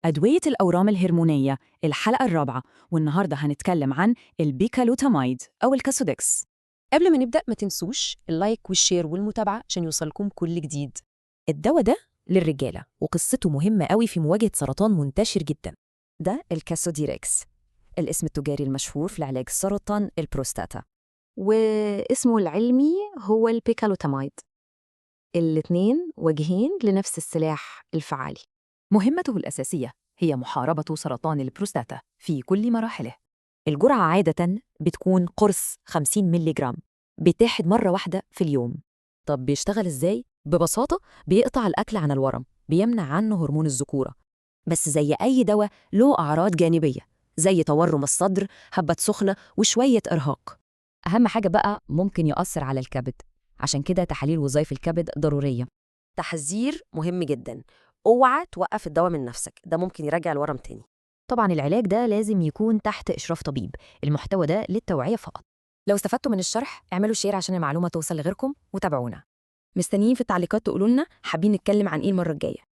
أدوية الأورام الهرمونية، الحلقة الرابعة، والنهاردة هنتكلم عن البيكالوتاميد أو الكاسودكس. قبل ما نبدأ ما تنسوش اللايك والشير والمتابعة عشان يوصلكم كل جديد. الدواء ده للرجالة وقصته مهمة قوي في مواجهة سرطان منتشر جدا. ده الكاسوديركس، الاسم التجاري المشهور في علاج سرطان البروستاتا، واسمه العلمي هو البيكالوتاميد. الاتنين وجهين لنفس السلاح الفعالي. مهمته الأساسية هي محاربة سرطان البروستاتا في كل مراحله. الجرعة عادة بتكون قرص 50 ملي جرام، بيتاخد مرة واحدة في اليوم. طب بيشتغل إزاي؟ ببساطة بيقطع الأكل عن الورم، بيمنع عنه هرمون الذكورة. بس زي أي دواء له أعراض جانبية، زي تورم الصدر، هبة سخنة، وشوية إرهاق. أهم حاجة بقى ممكن يؤثر على الكبد، عشان كده تحاليل وظائف الكبد ضرورية. تحذير مهم جدا، اوعى توقف الدواء من نفسك، ده ممكن يرجع الورم تاني. طبعا العلاج ده لازم يكون تحت إشراف طبيب. المحتوى ده للتوعية فقط. لو استفدتوا من الشرح اعملوا شير عشان المعلومة توصل لغيركم، وتابعونا. مستنيين في التعليقات تقولوا لنا حابين نتكلم عن ايه المرة الجاية.